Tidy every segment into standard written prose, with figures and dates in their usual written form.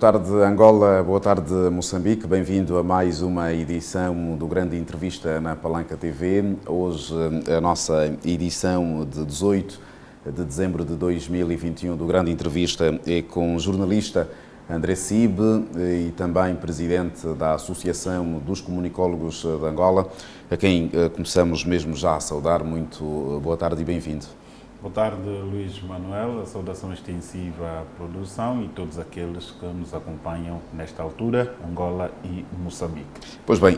tarde, Angola. Boa tarde, Moçambique. Bem-vindo a mais uma edição do Grande Entrevista na Palanca TV. Hoje, a nossa edição de 18 de dezembro de 2021 do Grande Entrevista é com o jornalista André Sibe e também presidente da Associação dos Comunicólogos de Angola, a quem começamos mesmo já a saudar. Muito boa tarde e bem-vindo. Boa tarde, Luís Manuel, a saudação extensiva à produção e todos aqueles que nos acompanham nesta altura, Angola e Moçambique. Pois bem,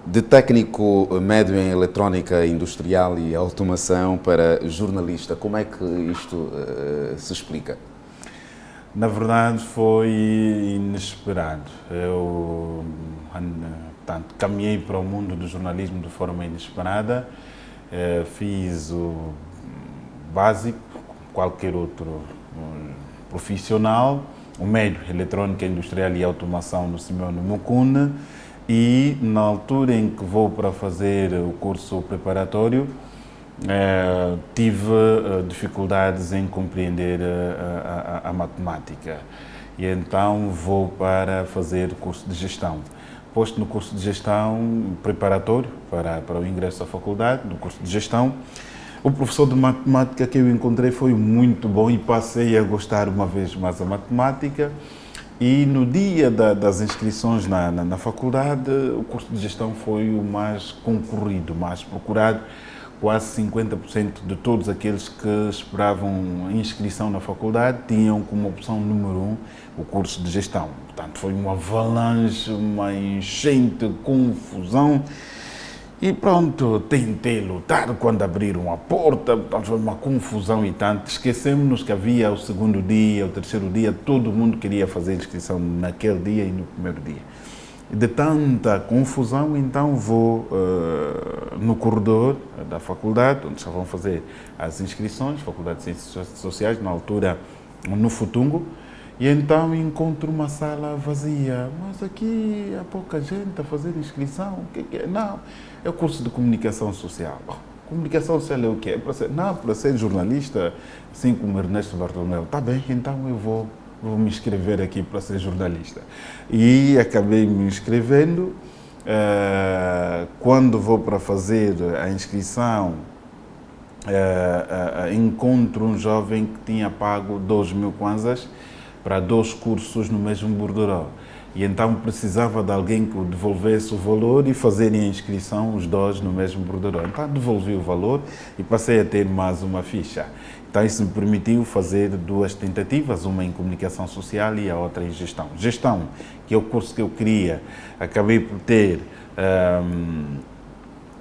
de técnico médio em eletrónica industrial e automação para jornalista, como é que isto se explica? Na verdade, foi inesperado. Eu caminhei para o mundo do jornalismo de forma inesperada, fiz o básico, qualquer outro profissional, o médio, eletrónica industrial e automação no Simeone Mukuna, e na altura em que vou para fazer o curso preparatório, tive dificuldades em compreender a matemática e então vou para fazer curso de gestão. Posto no curso de gestão preparatório para o ingresso à faculdade, do curso de gestão, o professor de matemática que eu encontrei foi muito bom e passei a gostar uma vez mais da matemática. E no dia das inscrições na faculdade, o curso de gestão foi o mais concorrido, mais procurado. Quase 50% de todos aqueles que esperavam inscrição na faculdade tinham como opção número 1 o curso de gestão. Portanto, foi uma avalanche, uma enchente, confusão. E pronto, tentei lutar quando abriram a porta, portanto foi uma confusão e tanto. Esquecemos-nos que havia o segundo dia, o terceiro dia, todo mundo queria fazer inscrição naquele dia e no primeiro dia. De tanta confusão, então vou no corredor da faculdade, onde estavam a fazer as inscrições, Faculdade de Ciências Sociais, na altura no Futungo, e então encontro uma sala vazia. Mas aqui há pouca gente a fazer inscrição. O que é? Não, é o curso de comunicação social. Comunicação social é o quê? Para ser jornalista, assim como Ernesto Bartolomeu. Tá bem, então eu vou me inscrever aqui para ser jornalista. E acabei me inscrevendo. Quando vou para fazer a inscrição, encontro um jovem que tinha pago 2.000 kwanzas para 2 cursos no mesmo borderó. E então precisava de alguém que devolvesse o valor e fazerem a inscrição os 2 no mesmo borderó. Então devolvi o valor e passei a ter mais uma ficha. Então isso me permitiu fazer 2 tentativas, uma em comunicação social e a outra em gestão. Gestão, que é o curso que eu queria, acabei por ter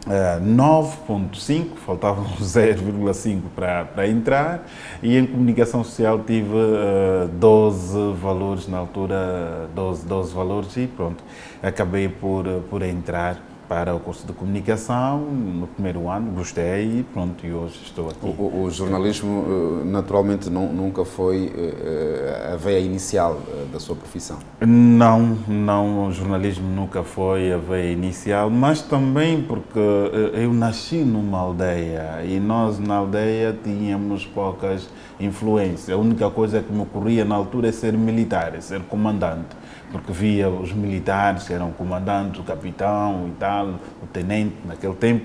9.5, faltavam 0,5 para entrar, e em comunicação social tive 12 valores na altura, 12 valores e pronto, acabei por entrar para o curso de comunicação no primeiro ano, gostei e pronto, e hoje estou aqui. O jornalismo naturalmente nunca foi a veia inicial da sua profissão? Não, o jornalismo nunca foi a veia inicial, mas também porque eu nasci numa aldeia e nós na aldeia tínhamos poucas influências. A única coisa que me ocorria na altura é ser militar, é ser comandante, porque via os militares que eram comandantes, o capitão e tal, o tenente naquele tempo,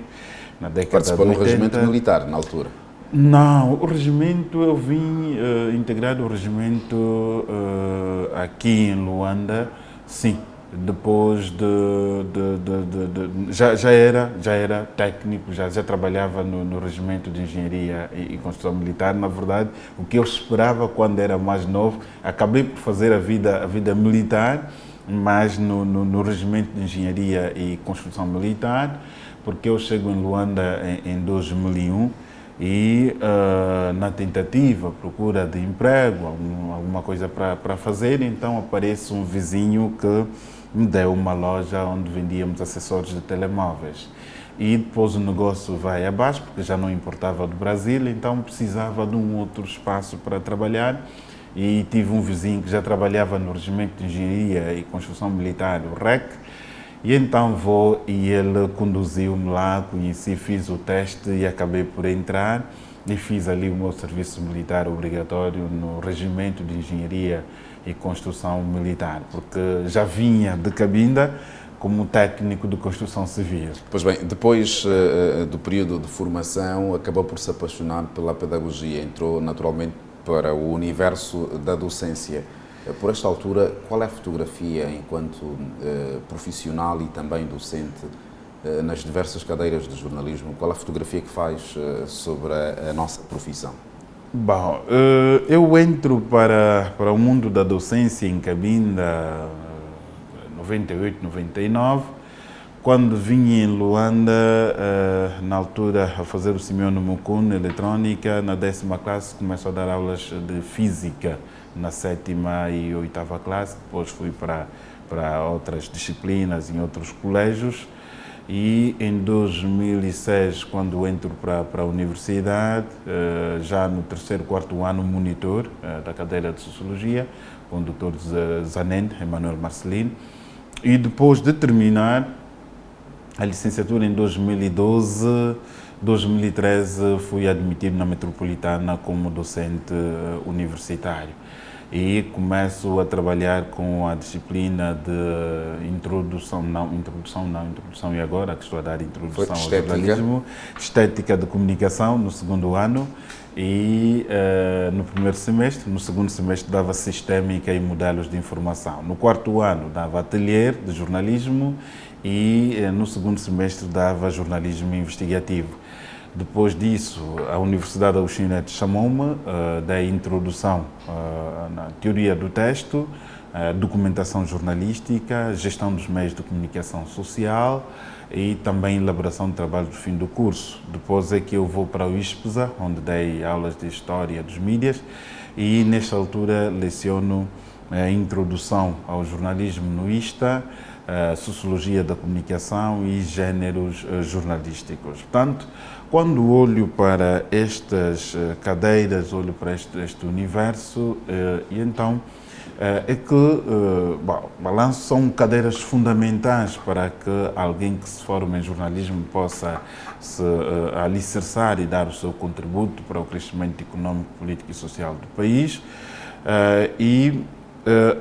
na década de 80. Participou no regimento militar na altura? Não, o regimento, eu vim integrado ao regimento aqui em Luanda, sim. Depois já era técnico, já trabalhava no regimento de engenharia e construção militar. Na verdade, o que eu esperava quando era mais novo, acabei por fazer a vida militar, mas no regimento de engenharia e construção militar, porque eu chego em Luanda em 2001 e na tentativa, procura de emprego, alguma coisa para fazer, então aparece um vizinho que me deu uma loja onde vendíamos acessórios de telemóveis. E depois o negócio vai abaixo, porque já não importava do Brasil, então precisava de um outro espaço para trabalhar. E tive um vizinho que já trabalhava no Regimento de Engenharia e Construção Militar, o REC, e então vou e ele conduziu-me lá, conheci, fiz o teste e acabei por entrar e fiz ali o meu serviço militar obrigatório no Regimento de Engenharia e construção militar, porque já vinha de Cabinda como técnico de construção civil. Pois bem, depois do período de formação, acabou por se apaixonar pela pedagogia, entrou naturalmente para o universo da docência. Por esta altura, qual é a fotografia enquanto profissional e também docente nas diversas cadeiras de jornalismo? Qual é a fotografia que faz sobre a nossa profissão? Bom, eu entro para o mundo da docência em Cabinda 98, 99, quando vim em Luanda, na altura a fazer o Simeone Mukun, eletrônica, na 10ª classe começo a dar aulas de física na 7ª e 8ª classe, depois fui para outras disciplinas em outros colégios e em 2006, quando entro para a universidade, já no 3º, 4º ano, monitor da cadeira de Sociologia, com o Dr. Zanen, Emmanuel Marcelino. E depois de terminar a licenciatura em 2012, 2013 fui admitido na Metropolitana como docente universitário. E começo a trabalhar com a disciplina de introdução e agora que estou a dar introdução ao jornalismo, estética de comunicação no 2º ano e no 1º semestre, no 2º semestre dava sistémica e modelos de informação. No 4º ano dava ateliê de jornalismo e no 2º semestre dava jornalismo investigativo. Depois disso, a Universidade Agostinho Neto chamou-me da introdução na teoria do texto, documentação jornalística, gestão dos meios de comunicação social e também elaboração de trabalho do fim do curso. Depois é que eu vou para o ISPESA, onde dei aulas de História dos Mídias e, nesta altura, leciono a introdução ao jornalismo no ISTA, Sociologia da Comunicação e Gêneros Jornalísticos. Portanto, quando olho para estas cadeiras, olho para este universo, e então é que, balanço são cadeiras fundamentais para que alguém que se forma em jornalismo possa se alicerçar e dar o seu contributo para o crescimento econômico, político e social do país.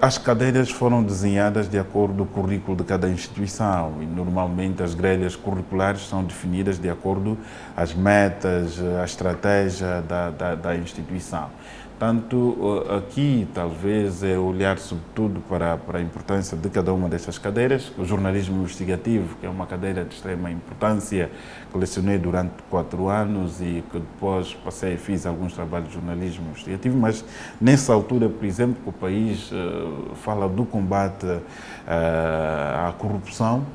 As cadeiras foram desenhadas de acordo com o currículo de cada instituição e normalmente as grelhas curriculares são definidas de acordo às metas, à estratégia da instituição. Portanto, aqui talvez é olhar sobretudo para a importância de cada uma destas cadeiras. O jornalismo investigativo, que é uma cadeira de extrema importância, que lecionei durante 4 anos e que depois fiz alguns trabalhos de jornalismo investigativo, mas nessa altura, por exemplo, que o país fala do combate à corrupção,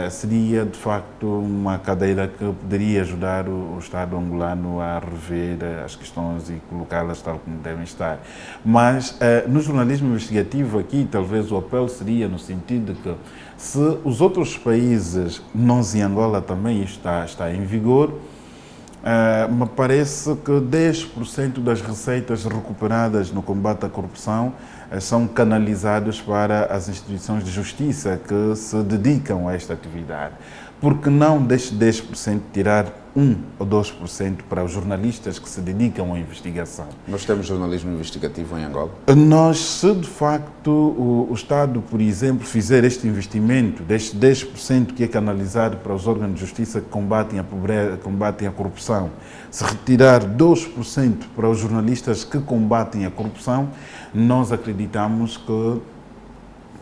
seria de facto uma cadeira que poderia ajudar o Estado angolano a rever as questões e colocá-las tal como devem estar. Mas no jornalismo investigativo aqui talvez o apelo seria no sentido de que se os outros países, nós em Angola também está em vigor, me parece que 10% das receitas recuperadas no combate à corrupção são canalizados para as instituições de justiça que se dedicam a esta atividade. Por que não deste 10% tirar 1 ou 2% para os jornalistas que se dedicam à investigação? Nós temos jornalismo investigativo em Angola? Nós, se de facto o Estado, por exemplo, fizer este investimento, deste 10% que é canalizado para os órgãos de justiça que combatem a pobreza, combatem a corrupção, se retirar 2% para os jornalistas que combatem a corrupção, nós acreditamos que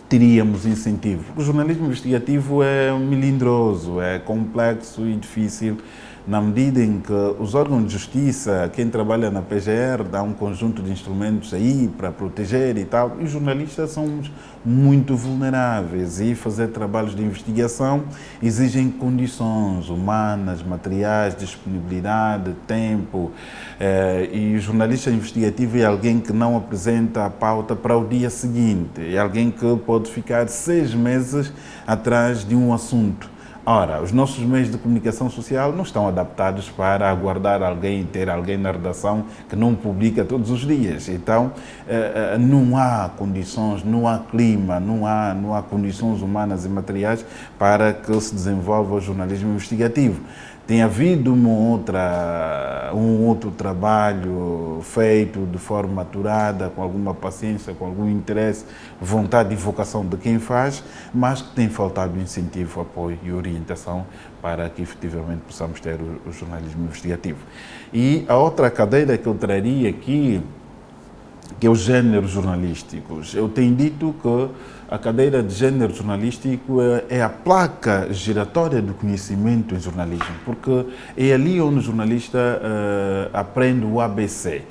teríamos incentivo. O jornalismo investigativo é melindroso, é complexo e difícil, na medida em que os órgãos de justiça, quem trabalha na PGR, dá um conjunto de instrumentos aí para proteger e tal, e os jornalistas somos muito vulneráveis e fazer trabalhos de investigação exigem condições humanas, materiais, disponibilidade, tempo, e o jornalista investigativo é alguém que não apresenta a pauta para o dia seguinte, é alguém que pode ficar 6 meses atrás de um assunto. Ora, os nossos meios de comunicação social não estão adaptados para aguardar alguém e ter alguém na redação que não publica todos os dias. Então, não há condições, não há clima, não há condições humanas e materiais para que se desenvolva o jornalismo investigativo. Tem havido um outro trabalho feito de forma aturada, com alguma paciência, com algum interesse, vontade e vocação de quem faz, mas que tem faltado incentivo, apoio e orientação para que efetivamente possamos ter o jornalismo investigativo. E a outra cadeira que eu traria aqui, que é os géneros jornalísticos. Eu tenho dito que a cadeira de género jornalístico é a placa giratória do conhecimento em jornalismo, porque é ali onde o jornalista aprende o ABC.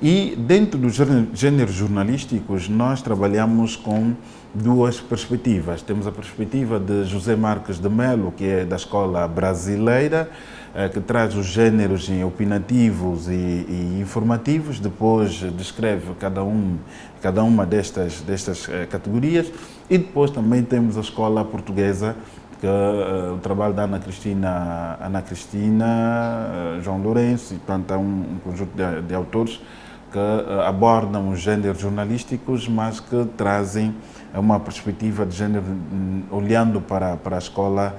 E dentro dos géneros jornalísticos nós trabalhamos com duas perspectivas. Temos a perspectiva de José Marques de Melo, que é da escola brasileira, que traz os géneros opinativos e informativos, depois descreve cada uma destas categorias, e depois também temos a escola portuguesa, que o trabalho da Ana Cristina, João Lourenço, e portanto há um conjunto de autores que abordam os géneros jornalísticos, mas que trazem uma perspectiva de género olhando para a escola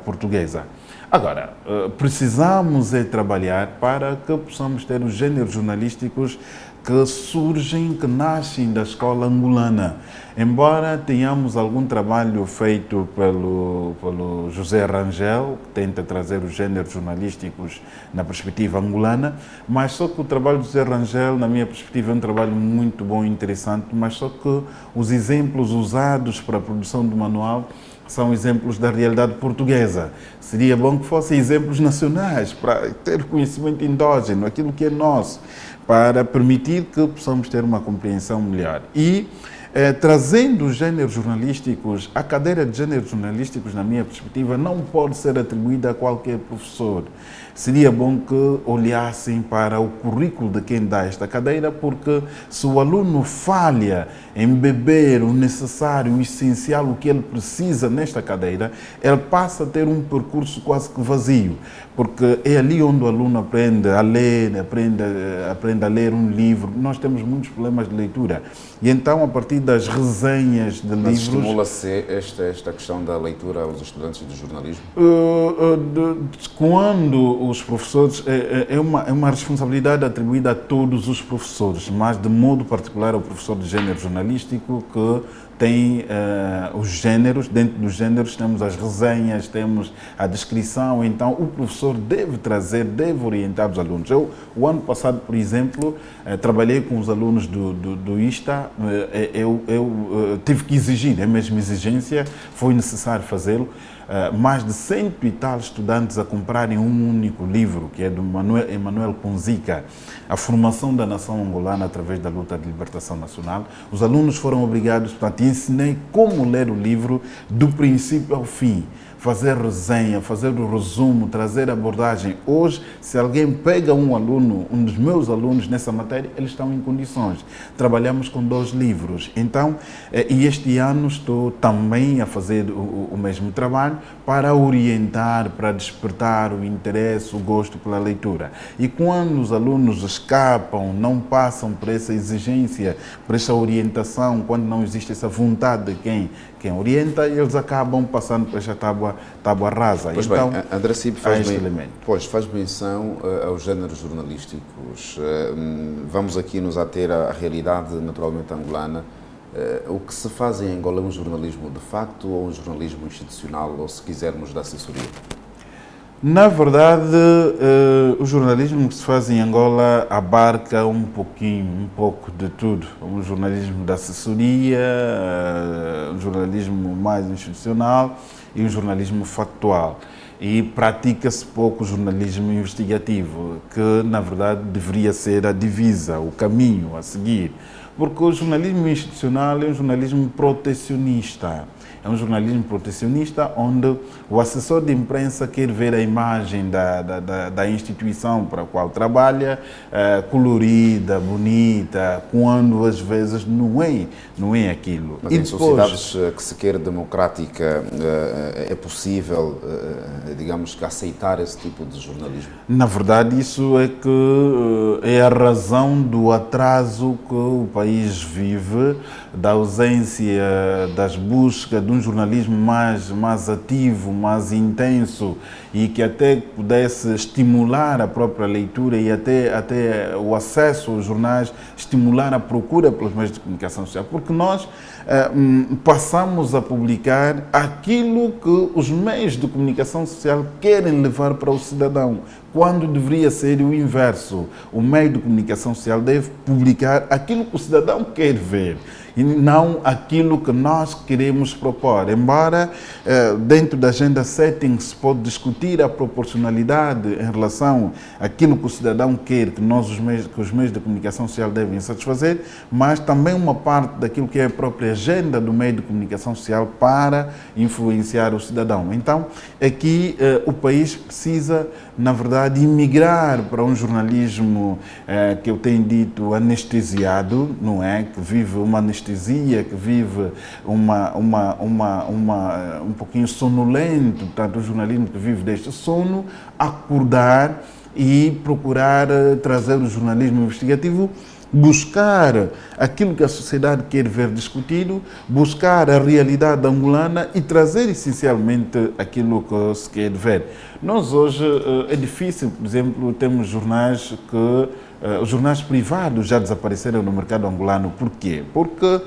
portuguesa. Agora, precisamos trabalhar para que possamos ter os géneros jornalísticos que surgem, que nascem da escola angolana. Embora tenhamos algum trabalho feito pelo José Rangel, que tenta trazer os géneros jornalísticos na perspectiva angolana, mas só que o trabalho do José Rangel, na minha perspectiva, é um trabalho muito bom e interessante, mas só que os exemplos usados para a produção do manual são exemplos da realidade portuguesa. Seria bom que fossem exemplos nacionais, para ter conhecimento endógeno, aquilo que é nosso, para permitir que possamos ter uma compreensão melhor. E trazendo os géneros jornalísticos, a cadeira de géneros jornalísticos, na minha perspectiva, não pode ser atribuída a qualquer professor. Seria bom que olhassem para o currículo de quem dá esta cadeira, porque se o aluno falha em beber o necessário, o essencial, o que ele precisa nesta cadeira, ele passa a ter um percurso quase que vazio, porque é ali onde o aluno aprende a ler, aprende a ler um livro. Nós temos muitos problemas de leitura. E então, a partir das resenhas de livros... Mas estimula-se esta questão da leitura aos estudantes de jornalismo? Quando os professores... É uma responsabilidade atribuída a todos os professores, mas de modo particular ao professor de género jornalístico, que tem os géneros. Dentro dos géneros temos as resenhas, temos a descrição. Então, o professor deve orientar os alunos. Eu, o ano passado, por exemplo, trabalhei com os alunos do ISTA. Eu tive que exigir, é mesmo exigência, foi necessário fazê-lo. Mais de 100 e tal estudantes a comprarem um único livro, que é do Emanuel Kunzika, A Formação da Nação Angolana através da Luta de Libertação Nacional. Os alunos foram obrigados, portanto, ensinei como ler o livro do princípio ao fim, fazer resenha, fazer o resumo, trazer abordagem. Hoje, se alguém pega um dos meus alunos nessa matéria, eles estão em condições. Trabalhamos com 2 livros. Então, e este ano estou também a fazer o mesmo trabalho para orientar, para despertar o interesse, o gosto pela leitura. E quando os alunos escapam, não passam por essa exigência, por essa orientação, quando não existe essa vontade de quem orienta, eles acabam passando por esta tábua rasa. Pois então, bem, André Cib faz menção aos géneros jornalísticos. Vamos aqui nos ater à realidade naturalmente angolana. O que se faz em Angola é um jornalismo de facto ou um jornalismo institucional, ou se quisermos da assessoria? Na verdade, o jornalismo que se faz em Angola abarca um pouco de tudo. Um jornalismo de assessoria, um jornalismo mais institucional e um jornalismo factual. E pratica-se pouco o jornalismo investigativo, que na verdade deveria ser a divisa, o caminho a seguir. Porque o jornalismo institucional é um jornalismo protecionista. É um jornalismo protecionista onde o assessor de imprensa quer ver a imagem da instituição para a qual trabalha, colorida, bonita, quando às vezes não é aquilo. Mas em sociedades que se quer democrática, é possível, digamos que, aceitar esse tipo de jornalismo? Na verdade, isso é a razão do atraso que o país vive, da ausência das buscas de um jornalismo mais ativo, mais intenso e que até pudesse estimular a própria leitura e até o acesso aos jornais, estimular a procura pelos meios de comunicação social, porque nós passamos a publicar aquilo que os meios de comunicação social querem levar para o cidadão, quando deveria ser o inverso. O meio de comunicação social deve publicar aquilo que o cidadão quer ver e não aquilo que nós queremos propor. Embora dentro da agenda setting se pode discutir a proporcionalidade em relação àquilo que o cidadão quer, que os meios de comunicação social devem satisfazer, mas também uma parte daquilo que é a própria agenda do meio de comunicação social para influenciar o cidadão. Então, aqui o país precisa, na verdade, imigrar para um jornalismo que eu tenho dito anestesiado, não é? Que vive uma anestesia, que vive um pouquinho sonolento, portanto, um jornalismo que vive deste sono, acordar e procurar trazer o jornalismo investigativo, buscar aquilo que a sociedade quer ver discutido, buscar a realidade angolana e trazer essencialmente aquilo que se quer ver. Nós hoje é difícil, por exemplo, temos jornais que os jornais privados já desapareceram no mercado angolano. Por quê? Porque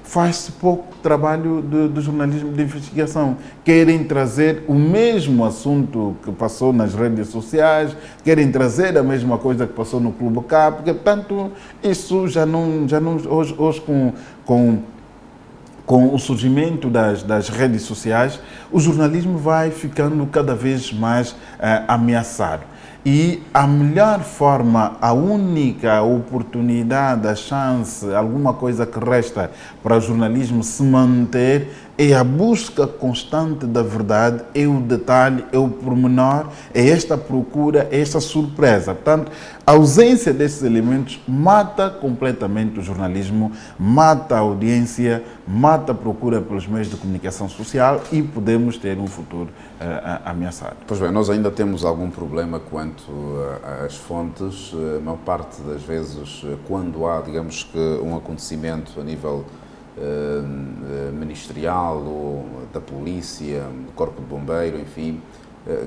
faz-se pouco trabalho de jornalismo de investigação. Querem trazer o mesmo assunto que passou nas redes sociais, querem trazer a mesma coisa que passou no Clube K, porque, portanto, isso já não hoje com o surgimento das redes sociais, o jornalismo vai ficando cada vez mais ameaçado. E a melhor forma, a única oportunidade, a chance, alguma coisa que resta para o jornalismo se manter é a busca constante da verdade, é o detalhe, é o pormenor, é esta procura, é esta surpresa. Portanto, a ausência desses elementos mata completamente o jornalismo, mata a audiência, mata a procura pelos meios de comunicação social e podemos ter um futuro ameaçado. Pois bem, nós ainda temos algum problema quanto às fontes. A maior parte das vezes, quando há, digamos que, um acontecimento a nível ministerial ou da polícia, do corpo de bombeiro, enfim,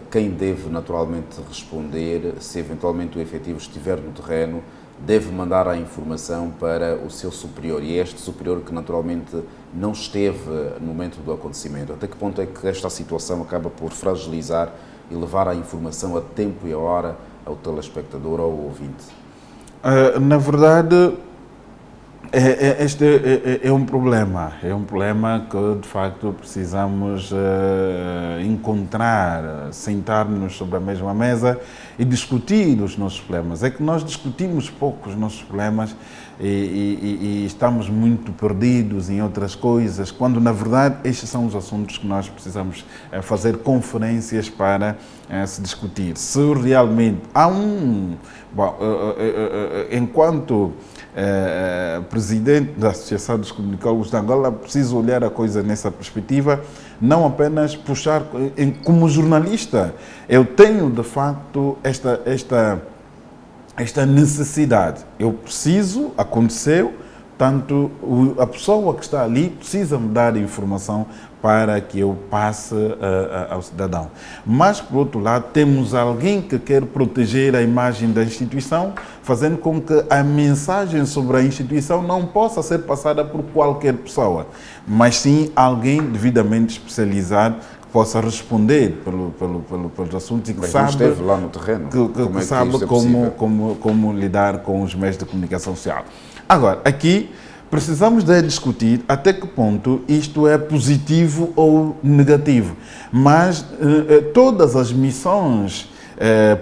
quem deve naturalmente responder, se eventualmente o efetivo estiver no terreno, deve mandar a informação para o seu superior, e é este superior que naturalmente não esteve no momento do acontecimento. Até que ponto é que esta situação acaba por fragilizar e levar a informação a tempo e a hora ao telespectador ou ao ouvinte? Na verdade, este é um problema que de facto precisamos encontrar, sentar-nos sobre a mesma mesa e discutir os nossos problemas. É que nós discutimos pouco os nossos problemas e estamos muito perdidos em outras coisas, quando na verdade estes são os assuntos que nós precisamos fazer conferências para se discutir. Se realmente há enquanto presidente da Associação dos Comunicólogos de Angola, preciso olhar a coisa nessa perspectiva, não apenas puxar, como jornalista, eu tenho de facto esta necessidade. Eu preciso, aconteceu, tanto a pessoa que está ali precisa me dar informação para que eu passe ao cidadão. Mas, por outro lado, temos alguém que quer proteger a imagem da instituição, fazendo com que a mensagem sobre a instituição não possa ser passada por qualquer pessoa, mas sim alguém devidamente especializado que possa responder pelos assuntos e que sabe, esteve lá no terreno. Que sabe como lidar com os meios de comunicação social. Agora, aqui precisamos de discutir até que ponto isto é positivo ou negativo. Mas todas as missões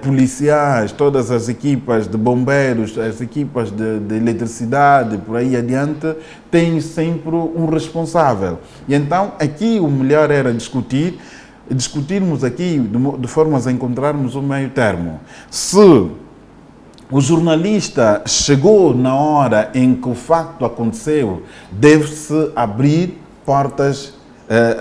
policiais, todas as equipas de bombeiros, as equipas de eletricidade, por aí adiante, têm sempre um responsável. E então, aqui o melhor era discutirmos aqui de formas a encontrarmos um meio termo. Se o jornalista chegou na hora em que o facto aconteceu, deve-se abrir portas,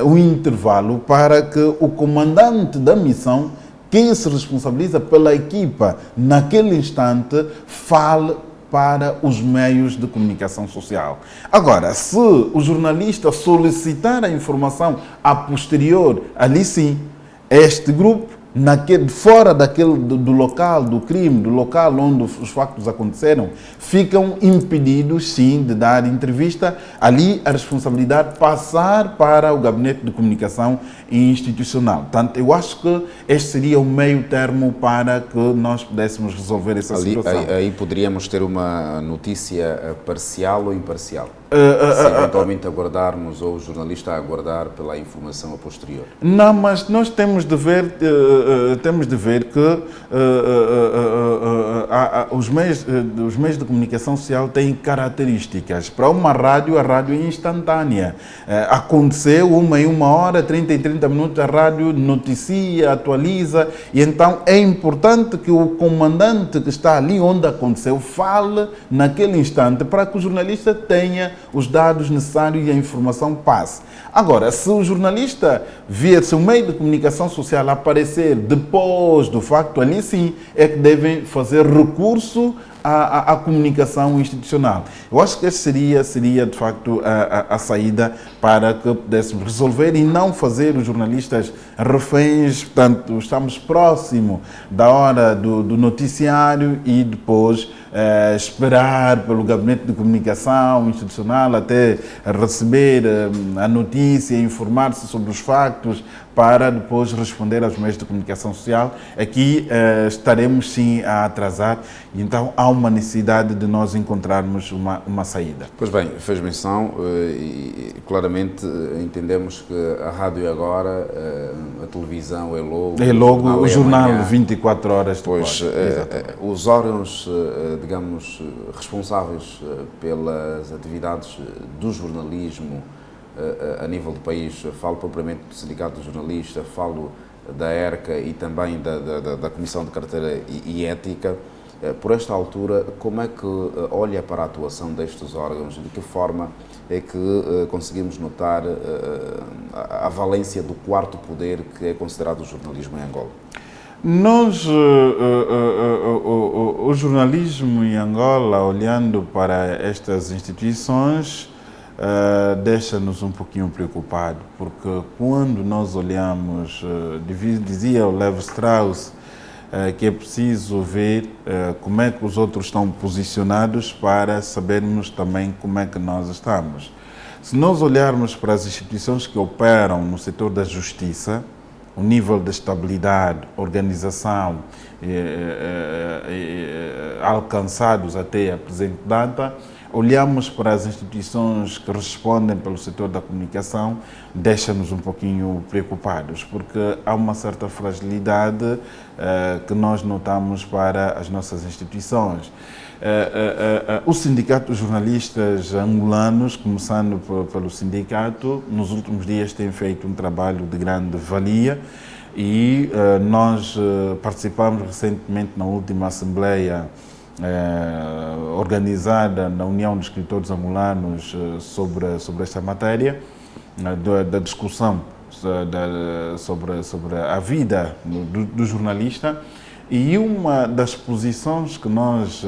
um intervalo para que o comandante da missão, quem se responsabiliza pela equipa naquele instante, fale para os meios de comunicação social. Agora, se o jornalista solicitar a informação a posterior, ali sim, este grupo, fora do local do crime, do local onde os factos aconteceram, ficam impedidos, sim, de dar entrevista. Ali a responsabilidade passar para o Gabinete de Comunicação Institucional. Portanto, eu acho que este seria o meio termo para que nós pudéssemos resolver essa situação. Aí poderíamos ter uma notícia parcial ou imparcial? Se eventualmente aguardarmos, ou o jornalista a aguardar pela informação a posterior. Não, mas nós temos de ver que os meios de comunicação social têm características. Para uma rádio, a rádio é instantânea. Aconteceu em 1 hora, 30 e 30 minutos, a rádio noticia, atualiza, e então é importante que o comandante que está ali onde aconteceu fale naquele instante para que o jornalista tenha os dados necessários e a informação passe. Agora, se o jornalista vir, se o meio de comunicação social aparecer depois do facto, ali sim é que devem fazer recurso à comunicação institucional. Eu acho que essa seria de facto a saída para que pudéssemos resolver e não fazer os jornalistas reféns. Portanto, estamos próximo da hora do noticiário e depois esperar pelo Gabinete de Comunicação Institucional até receber a notícia, informar-se sobre os factos para depois responder aos meios de comunicação social. Aqui estaremos sim a atrasar e então há uma necessidade de nós encontrarmos uma saída. Pois bem, fez menção e claramente entendemos que a rádio é agora, a televisão é logo. É logo o jornal 24 horas depois. Pois, os órgãos, digamos, responsáveis pelas atividades do jornalismo a nível do país, falo propriamente do Sindicato de Jornalistas, falo da ERCA e também da Comissão de Carteira e Ética. Por esta altura, como é que olha para a atuação destes órgãos? De que forma é que conseguimos notar a valência do quarto poder que é considerado o jornalismo em Angola? O jornalismo em Angola, olhando para estas instituições, deixa-nos um pouquinho preocupados, porque quando nós olhamos, dizia o Levi Strauss, que é preciso ver como é que os outros estão posicionados para sabermos também como é que nós estamos. Se nós olharmos para as instituições que operam no setor da justiça, o nível de estabilidade, organização alcançados até a presente data, olhamos para as instituições que respondem pelo setor da comunicação, deixa-nos um pouquinho preocupados, porque há uma certa fragilidade que nós notamos para as nossas instituições. O Sindicato dos Jornalistas Angolanos, começando pelo sindicato, nos últimos dias tem feito um trabalho de grande valia e nós participamos recentemente na última Assembleia organizada na União dos Escritores Angolanos sobre esta matéria, da discussão sobre a vida do jornalista. E uma das posições que nós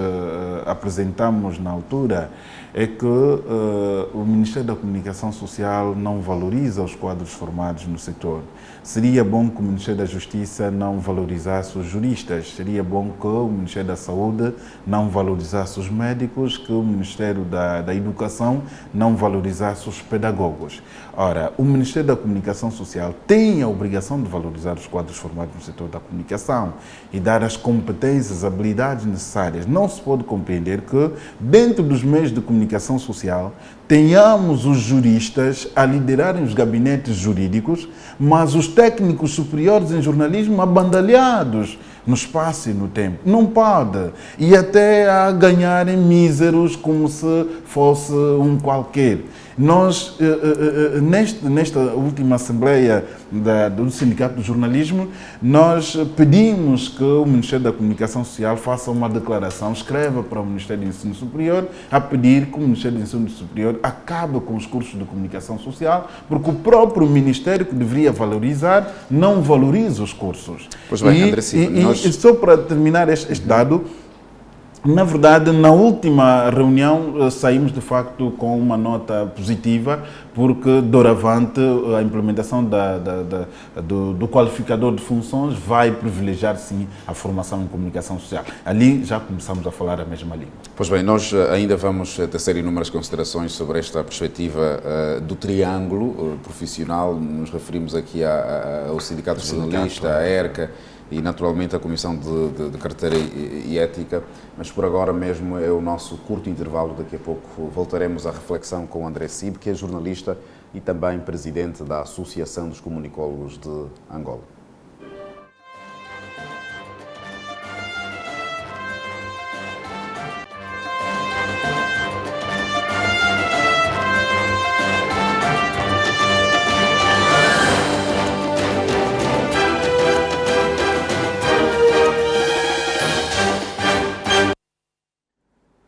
apresentamos na altura é que o Ministério da Comunicação Social não valoriza os quadros formados no setor. Seria bom que o Ministério da Justiça não valorizasse os juristas, seria bom que o Ministério da Saúde não valorizasse os médicos, que o Ministério da Educação não valorizasse os pedagogos. Ora, o Ministério da Comunicação Social tem a obrigação de valorizar os quadros formados no setor da comunicação e dar as competências, habilidades necessárias. Não se pode compreender que, dentro dos meios de comunicação social, tenhamos os juristas a liderarem os gabinetes jurídicos, mas os técnicos superiores em jornalismo abandalhados no espaço e no tempo. Não pode. E até a ganharem míseros como se fosse um qualquer. Nós, nesta última Assembleia do Sindicato do Jornalismo, nós pedimos que o Ministério da Comunicação Social faça uma declaração, escreva para o Ministério do Ensino Superior, a pedir que o Ministério do Ensino Superior acabe com os cursos de comunicação social, porque o próprio Ministério, que deveria valorizar, não valoriza os cursos. Pois bem, André Silva, e só para terminar este dado, Na verdade, na última reunião saímos de facto com uma nota positiva, porque doravante a implementação do qualificador de funções vai privilegiar sim a formação em comunicação social. Ali já começamos a falar a mesma língua. Pois bem, nós ainda vamos tecer inúmeras considerações sobre esta perspectiva do triângulo profissional. Nos referimos aqui ao Sindicato Jornalista, à ERCA, e naturalmente a Comissão de Carteira e Ética, mas por agora mesmo é o nosso curto intervalo. Daqui a pouco voltaremos à reflexão com André Cib, que é jornalista e também presidente da Associação dos Comunicólogos de Angola.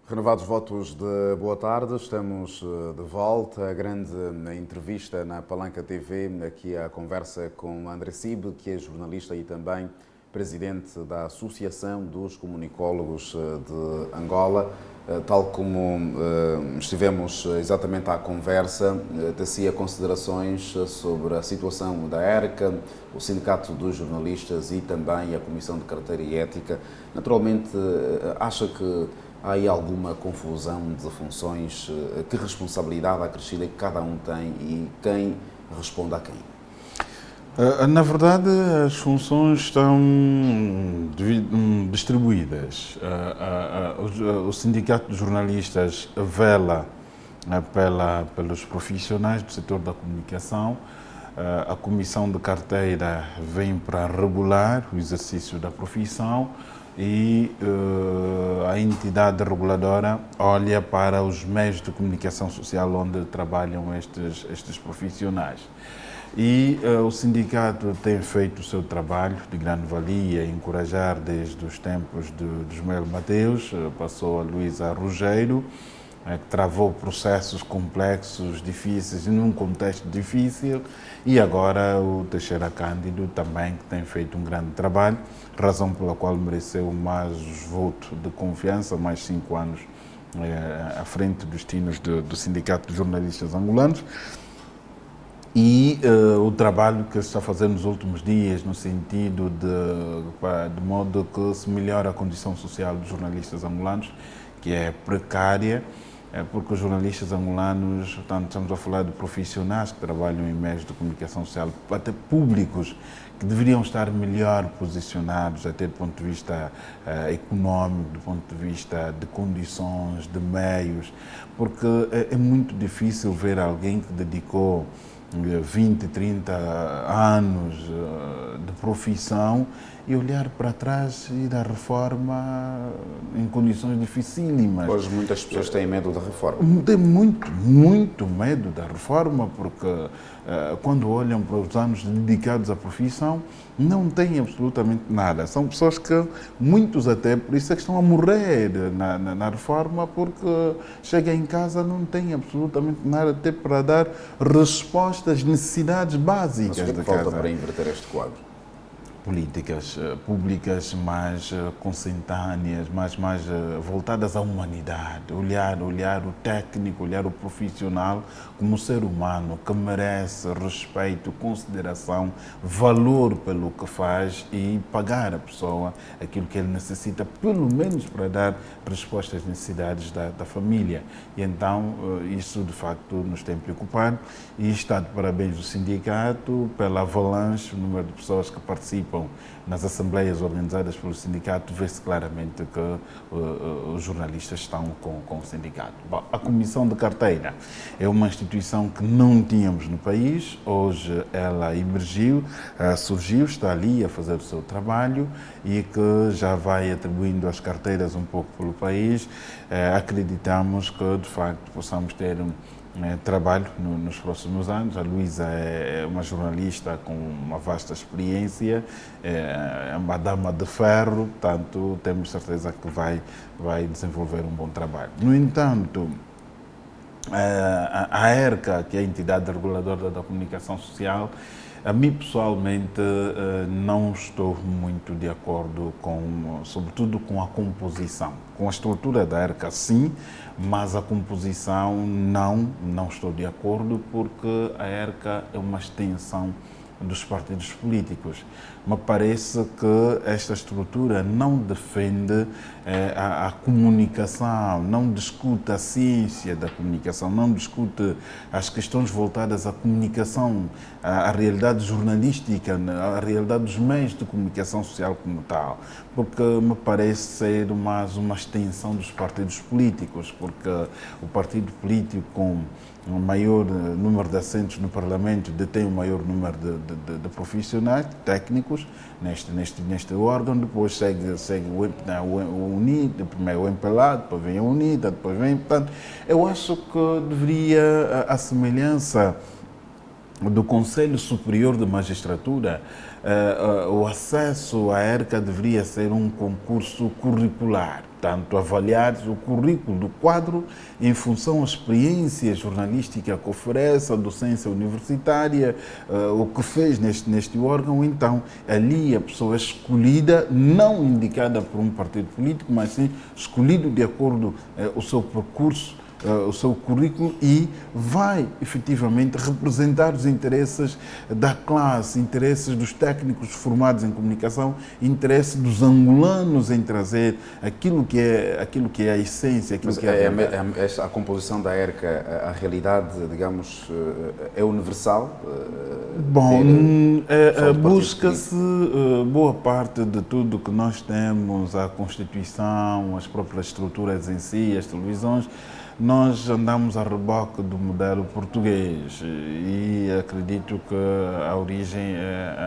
Renovados votos de boa tarde, estamos de volta. A grande entrevista na Palanca TV, aqui a conversa com André Cib, que é jornalista e também presidente da Associação dos Comunicólogos de Angola. Tal como estivemos exatamente à conversa, tecia considerações sobre a situação da ERCA, o Sindicato dos Jornalistas e também a Comissão de Carteira e Ética. Naturalmente, acha que há aí alguma confusão de funções? Que responsabilidade acrescida que cada um tem e quem responde a quem? Na verdade, as funções estão distribuídas. O Sindicato de Jornalistas vela pelos profissionais do setor da comunicação. A Comissão de Carteira vem para regular o exercício da profissão e a entidade reguladora olha para os meios de comunicação social onde trabalham estes profissionais. E o sindicato tem feito o seu trabalho de grande valia, encorajar desde os tempos de Ismael Mateus, passou a Luísa Rogério, que travou processos complexos, difíceis, num contexto difícil, e agora o Teixeira Cândido também, que tem feito um grande trabalho, razão pela qual mereceu mais voto de confiança, mais 5 anos à frente dos tinos do Sindicato de Jornalistas Angolanos. E o trabalho que se está fazendo nos últimos dias, no sentido de modo que se melhore a condição social dos jornalistas angolanos, que é precária, porque os jornalistas angolanos, portanto, estamos a falar de profissionais que trabalham em meios de comunicação social, até públicos, que deveriam estar melhor posicionados, até do ponto de vista económico, do ponto de vista de condições, de meios, porque é muito difícil ver alguém que dedicou 20, 30 anos de profissão e olhar para trás e da reforma em condições dificílimas. Hoje muitas pessoas têm medo da reforma. Tem muito medo da reforma, porque quando olham para os anos dedicados à profissão, não têm absolutamente nada. São pessoas que, muitos até, por isso é que estão a morrer na reforma, porque chegam em casa não têm absolutamente nada até para dar resposta às necessidades básicas da casa. Mas o que falta para inverter este quadro? Políticas públicas mais consentâneas, mais voltadas à humanidade, olhar o técnico, olhar o profissional como um ser humano que merece respeito, consideração, valor pelo que faz e pagar a pessoa aquilo que ele necessita, pelo menos para dar resposta às necessidades da família. E então isso de facto nos tem preocupado e está de parabéns o sindicato pela avalanche, o número de pessoas que participam nas assembleias organizadas pelo sindicato. Vê-se claramente que os jornalistas estão com o sindicato. Bom, a Comissão de Carteira é uma instituição que não tínhamos no país, hoje ela emergiu, surgiu, está ali a fazer o seu trabalho e que já vai atribuindo as carteiras um pouco pelo país. Acreditamos que de facto possamos ter trabalho nos próximos anos. A Luísa é uma jornalista com uma vasta experiência, é uma dama de ferro, portanto temos certeza que vai desenvolver um bom trabalho. No entanto, A ERCA, que é a entidade reguladora da comunicação social, a mim pessoalmente não estou muito de acordo sobretudo com a composição. Com a estrutura da ERCA sim, mas a composição não estou de acordo, porque a ERCA é uma extensão dos partidos políticos. Me parece que esta estrutura não defende a comunicação, não discute a ciência da comunicação, não discute as questões voltadas à comunicação, à realidade jornalística, à realidade dos meios de comunicação social como tal, porque me parece ser mais uma extensão dos partidos políticos, porque o partido político com o maior número de assentos no Parlamento detém o maior número de profissionais, técnicos, neste órgão. Depois segue o UNID, primeiro o MPLA, depois vem a UNIDA, depois vem... Portanto, eu acho que deveria, a semelhança do Conselho Superior de Magistratura, o acesso à ERCA deveria ser um concurso curricular, portanto, avaliar o currículo do quadro em função da experiência jornalística que oferece, a docência universitária, o que fez neste órgão. Então, ali a pessoa é escolhida, não indicada por um partido político, mas sim escolhido de acordo com o seu percurso, o seu currículo, e vai efetivamente representar os interesses da classe, interesses dos técnicos formados em comunicação, interesses dos angolanos em trazer aquilo que é a essência, aquilo que é a composição da ERCA, a realidade, digamos, é universal? Bom, busca-se boa parte de tudo que nós temos, a Constituição, as próprias estruturas em si, as televisões. Nós andamos a reboque do modelo português e acredito que a origem,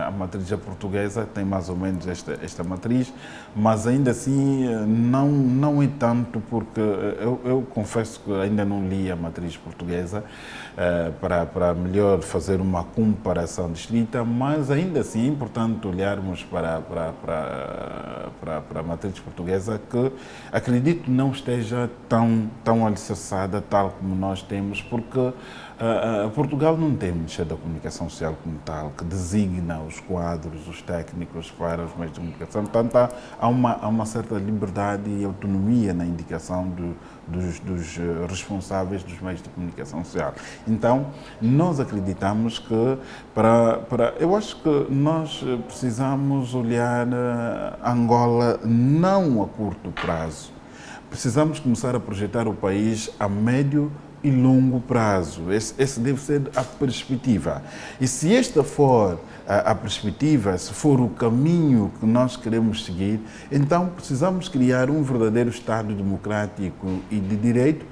a matriz portuguesa tem mais ou menos esta matriz, mas ainda assim não é tanto, porque eu confesso que ainda não li a matriz portuguesa para melhor fazer uma comparação distrita, mas ainda assim é importante olharmos para a matriz portuguesa, que acredito não esteja tão alicerçada tal como nós temos, porque Portugal não tem Ministério da Comunicação Social como tal, que designa os quadros, os técnicos para os meios de comunicação. Portanto, há uma certa liberdade e autonomia na indicação dos responsáveis dos meios de comunicação social. Então, nós acreditamos que eu acho que nós precisamos olhar Angola não a curto prazo. Precisamos começar a projetar o país a médio e longo prazo. Esse deve ser a perspectiva. E se esta for a perspectiva, se for o caminho que nós queremos seguir, então precisamos criar um verdadeiro Estado democrático e de direito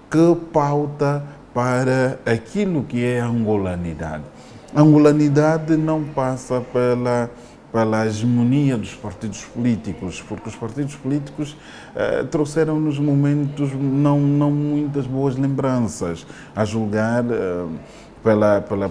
que pauta para aquilo que é a angolanidade. A angolanidade não passa pela hegemonia dos partidos políticos, porque os partidos políticos trouxeram nos momentos não muitas boas lembranças, a julgar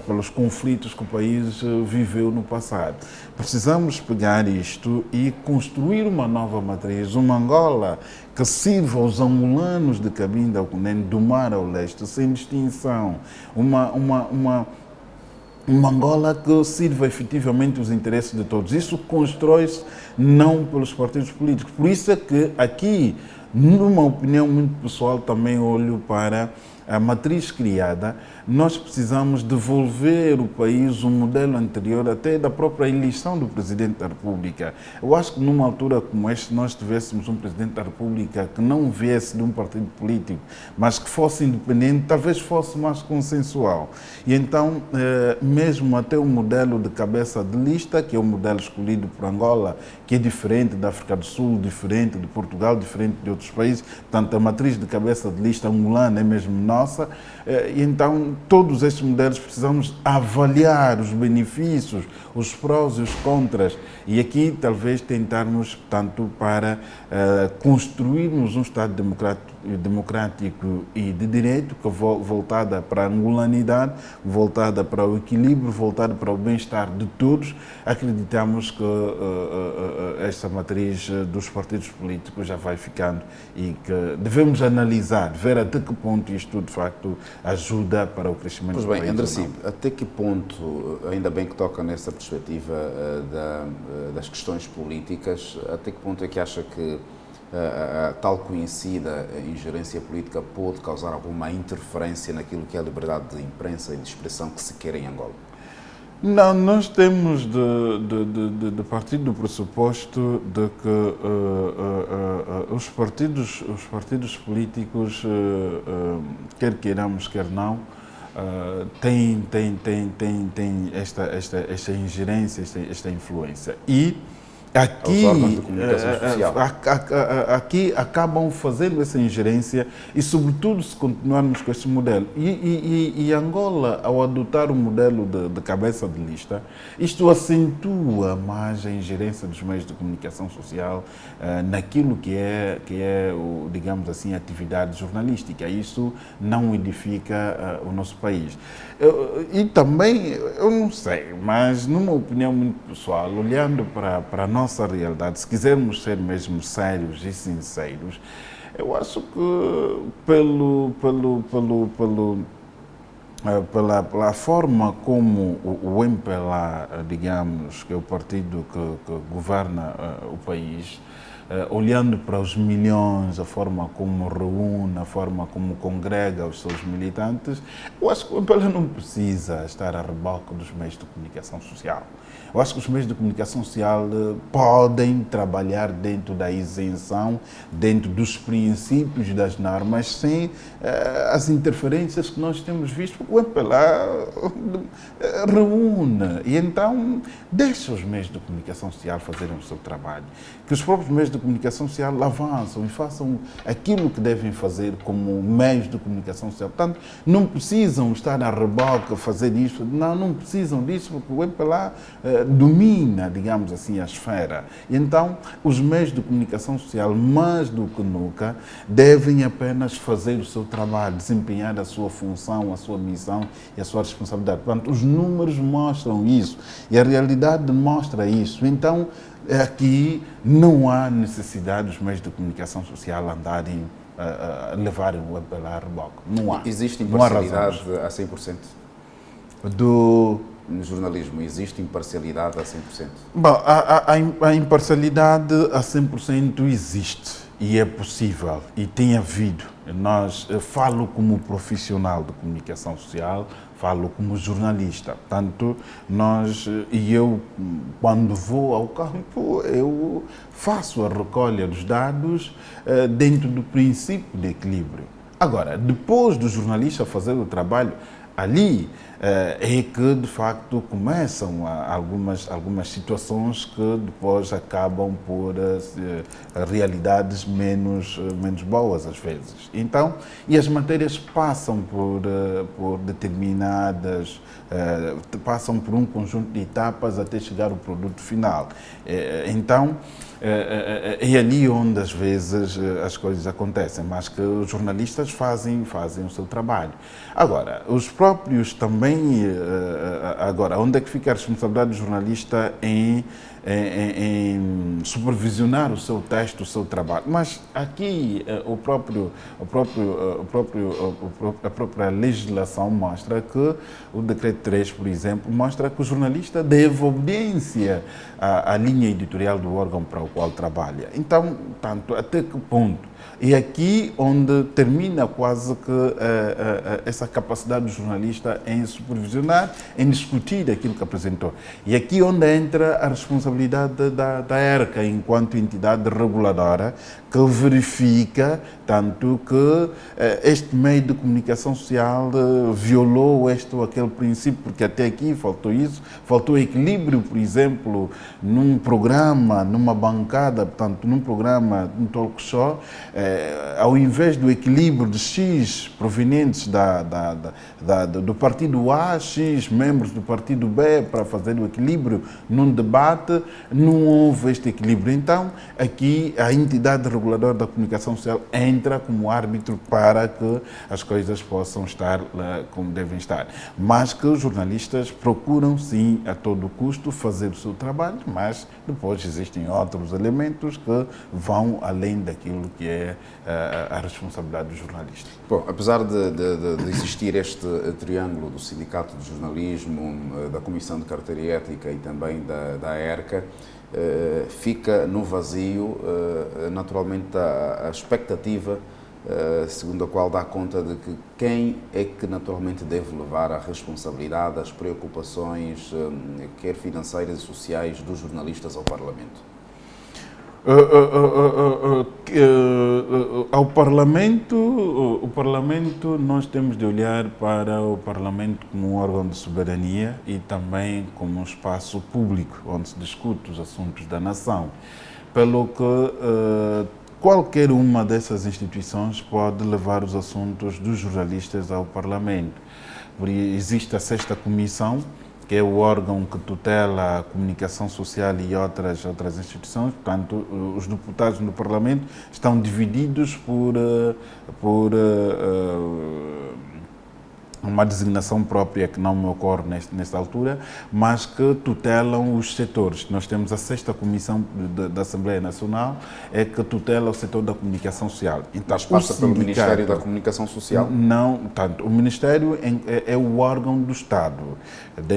pelos conflitos que o país viveu no passado. Precisamos pegar isto e construir uma nova matriz, uma Angola que sirva aos angolanos de Cabinda ao Cunene, do mar ao leste, sem distinção, uma Angola que sirva efetivamente os interesses de todos. Isso constrói-se não pelos partidos políticos. Por isso é que aqui, numa opinião muito pessoal, também olho para a matriz criada. Nós precisamos devolver o país um modelo anterior, até da própria eleição do Presidente da República. Eu acho que numa altura como esta, nós tivéssemos um Presidente da República que não viesse de um partido político, mas que fosse independente, talvez fosse mais consensual. E então, mesmo até o modelo de cabeça de lista, que é o modelo escolhido por Angola, que é diferente da África do Sul, diferente de Portugal, diferente de outros países, portanto, a matriz de cabeça de lista angolana é mesmo nossa, e então todos estes modelos precisamos avaliar os benefícios, os prós e os contras, e aqui talvez tentarmos, portanto, para construirmos um Estado democrático democrático e de direito, que voltada para a angolanidade, voltada para o equilíbrio, voltada para o bem-estar de todos. Acreditamos que esta matriz dos partidos políticos já vai ficando e que devemos analisar, ver até que ponto isto de facto ajuda para o crescimento do país. Pois bem, André, até que ponto, ainda bem que toca nessa perspectiva das questões políticas, até que ponto é que acha que a tal conhecida ingerência política pode causar alguma interferência naquilo que é a liberdade de imprensa e de expressão que se quer em Angola? Não, nós temos de partir do pressuposto de que os partidos políticos, quer queiramos, quer não, têm esta ingerência, esta influência. E aqui, aqui acabam fazendo essa ingerência e, sobretudo, se continuarmos com este modelo. E Angola, ao adotar o modelo de cabeça de lista, isto acentua mais a ingerência dos meios de comunicação social naquilo que é digamos assim, a atividade jornalística. Isso não edifica o nosso país. E também, eu não sei, mas numa opinião muito pessoal, olhando para a nossa realidade, se quisermos ser mesmo sérios e sinceros, eu acho que pela forma como o MPLA, digamos, que é o partido que governa o país, olhando para os milhões, a forma como reúne, a forma como congrega os seus militantes, eu acho que o MPLA não precisa estar a reboque dos meios de comunicação social. Eu acho que os meios de comunicação social podem trabalhar dentro da isenção, dentro dos princípios das normas, sem as interferências que nós temos visto, porque o MPLA reúne. E então, deixa os meios de comunicação social fazerem o seu trabalho. Que os próprios meios de comunicação social avançam e façam aquilo que devem fazer como meios de comunicação social. Portanto, não precisam estar a reboque, fazer isto. Não precisam disso, porque o MPLA domina, digamos assim, a esfera. E então, os meios de comunicação social, mais do que nunca, devem apenas fazer o seu trabalho, desempenhar a sua função, a sua missão e a sua responsabilidade. Portanto, os números mostram isso e a realidade mostra isso. Então, aqui não há necessidade dos meios de comunicação social andarem a levarem o MPLA a reboque. Não há. Existe imparcialidade a 100%? No jornalismo, existe imparcialidade a 100%? Bom, a imparcialidade a 100% existe e é possível e tem havido. Eu falo como profissional de comunicação social, falo como jornalista. Portanto, eu, quando vou ao campo, eu faço a recolha dos dados dentro do princípio de equilíbrio. Agora, depois do jornalista fazer o trabalho, ali é que, de facto, começam algumas situações que depois acabam por realidades menos boas, às vezes. Então, e as matérias passam por determinadas, passam por um conjunto de etapas até chegar ao produto final. Então, é ali onde, às vezes, as coisas acontecem, mas que os jornalistas fazem o seu trabalho. Agora, os próprios também, agora, onde é que fica a responsabilidade do jornalista em supervisionar o seu texto, o seu trabalho? Mas aqui a própria legislação mostra que o Decreto 3, por exemplo, mostra que o jornalista deve obediência à linha editorial do órgão para o qual trabalha. Então, tanto até que ponto? E aqui onde termina quase que essa capacidade do jornalista em supervisionar, em discutir aquilo que apresentou. E aqui onde entra a responsabilidade da ERCA, enquanto entidade reguladora, que verifica tanto que este meio de comunicação social violou este ou aquele princípio, porque até aqui faltou isso, faltou equilíbrio, por exemplo, num programa, numa bancada, portanto, num programa, num talk show, ao invés do equilíbrio de X provenientes do partido A, X membros do partido B para fazer o equilíbrio num debate, não houve este equilíbrio. Então, aqui a entidade reguladora da comunicação social entra como árbitro para que as coisas possam estar como devem estar. Mas que os jornalistas procuram, sim, a todo custo, fazer o seu trabalho, mas depois existem outros elementos que vão além daquilo que é a responsabilidade do jornalista. Bom, apesar de existir este triângulo do Sindicato de Jornalismo, da Comissão de Carteira e Ética e também da ERCA, fica no vazio, naturalmente, a expectativa segundo a qual dá conta de que quem é que naturalmente deve levar a responsabilidade, as preocupações, quer financeiras e sociais, dos jornalistas ao Parlamento. Ao Parlamento, o Parlamento, nós temos de olhar para o Parlamento como um órgão de soberania e também como um espaço público onde se discute os assuntos da nação, pelo que qualquer uma dessas instituições pode levar os assuntos dos jornalistas ao Parlamento. Existe a 6ª Comissão, que é o órgão que tutela a comunicação social e outras instituições. Portanto, os deputados no Parlamento estão divididos por uma designação própria que não me ocorre nesta altura, mas que tutelam os setores. Nós temos a 6ª Comissão da Assembleia Nacional, é que tutela o setor da comunicação social. Então, mas passa pelo Ministério da Comunicação Social? Não, tanto. O Ministério é o órgão do Estado.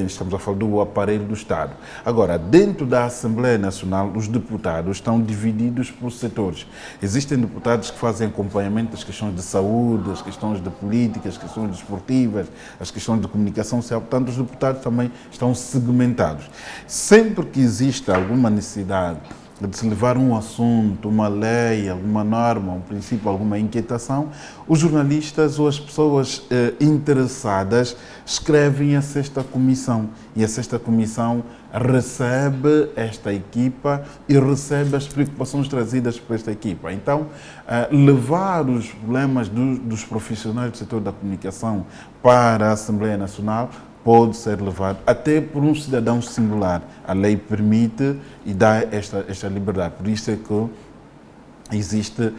Estamos a falar do aparelho do Estado. Agora, dentro da Assembleia Nacional, os deputados estão divididos por setores. Existem deputados que fazem acompanhamento das questões de saúde, as questões de política, as questões desportivas, as questões de comunicação social. Portanto, os deputados também estão segmentados. Sempre que existe alguma necessidade de se levar um assunto, uma lei, alguma norma, um princípio, alguma inquietação, os jornalistas ou as pessoas interessadas escrevem a 6ª Comissão e a 6ª Comissão recebe esta equipa e recebe as preocupações trazidas por esta equipa. Então, levar os problemas dos profissionais do setor da comunicação para a Assembleia Nacional pode ser levado até por um cidadão singular. A lei permite e dá esta liberdade. Por isso é que existe,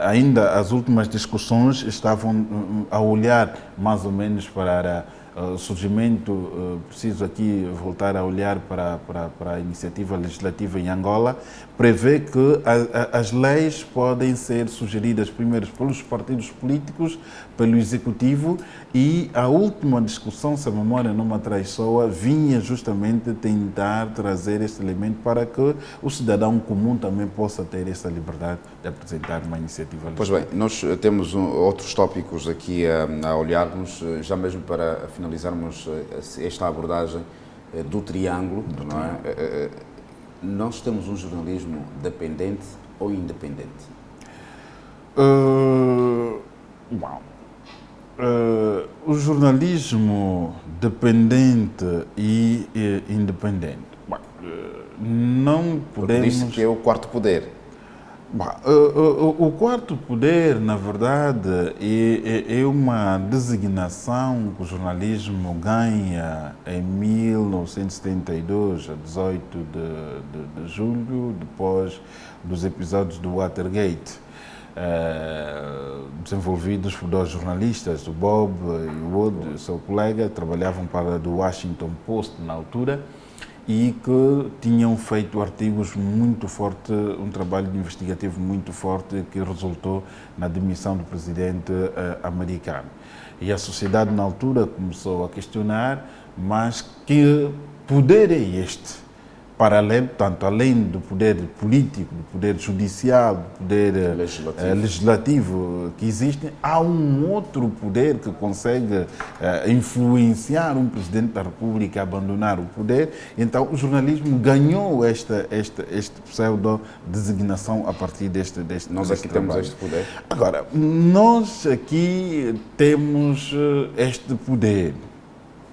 ainda as últimas discussões estavam a olhar mais ou menos para o surgimento, preciso aqui voltar a olhar para a iniciativa legislativa em Angola, prevê que as leis podem ser sugeridas primeiro pelos partidos políticos, pelo Executivo, e a última discussão, se a memória não me traiçoa, vinha justamente tentar trazer este elemento para que o cidadão comum também possa ter essa liberdade de apresentar uma iniciativa legislativa. Pois bem, nós temos outros tópicos aqui a olharmos, já mesmo para finalizarmos esta abordagem do triângulo, não é? Nós temos um jornalismo dependente ou independente? O jornalismo dependente e independente. Não podemos... Disse que é o quarto poder. O quarto poder, na verdade, é uma designação que o jornalismo ganha em 1972, a 18 de julho, depois dos episódios do Watergate, desenvolvidos por 2 jornalistas, o Bob e o Wood, seu colega, trabalhavam para o Washington Post na altura, e que tinham feito artigos muito fortes, um trabalho investigativo muito forte que resultou na demissão do presidente americano. E a sociedade na altura começou a questionar, mas que poder é este? Paralelo, tanto além do poder político, do poder judicial, do poder legislativo que existe, há um outro poder que consegue influenciar um presidente da República a abandonar o poder. Então, o jornalismo ganhou este pseudo-designação a partir deste Nós aqui trabalho. temos este poder. Agora, nós aqui temos este poder.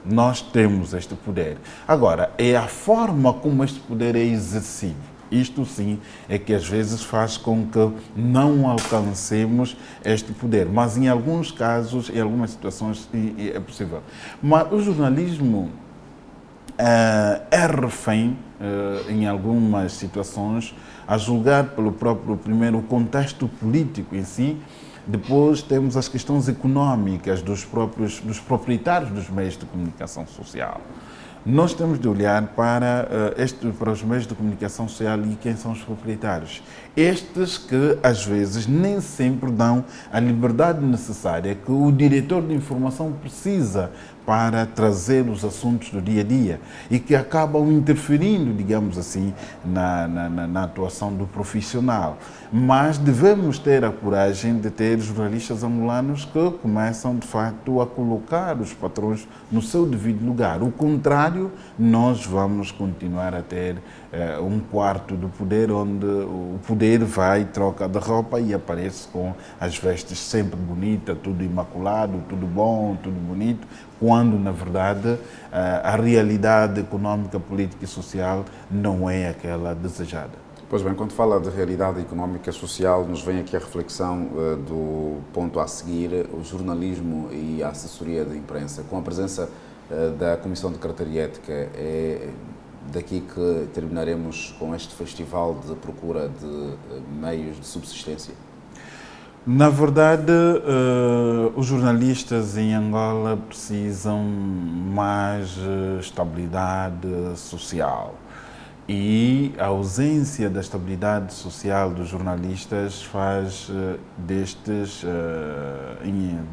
Nós temos este poder. Agora, é a forma como este poder é exercido. Isto sim é que às vezes faz com que não alcancemos este poder, mas em alguns casos, em algumas situações é possível. Mas o jornalismo é refém, em algumas situações, a julgar pelo próprio, primeiro, o contexto político em si. Depois temos as questões económicas dos proprietários dos meios de comunicação social. Nós temos de olhar para os meios de comunicação social e quem são os proprietários. Estes que, às vezes, nem sempre dão a liberdade necessária que o diretor de informação precisa para trazer os assuntos do dia a dia e que acabam interferindo, digamos assim, na atuação do profissional. Mas devemos ter a coragem de ter jornalistas angolanos que começam, de facto, a colocar os patrões no seu devido lugar. O contrário, nós vamos continuar a ter um quarto do poder onde o poder vai, troca de roupa e aparece com as vestes sempre bonitas, tudo imaculado, tudo bom, tudo bonito, quando, na verdade, a realidade económica, política e social não é aquela desejada. Pois bem, quando fala de realidade económica e social, nos vem aqui a reflexão do ponto a seguir, o jornalismo e a assessoria de imprensa. Com a presença da Comissão de Carteira e Ética, é daqui que terminaremos com este festival de procura de meios de subsistência? Na verdade, os jornalistas em Angola precisam mais estabilidade social. E a ausência da estabilidade social dos jornalistas faz destes,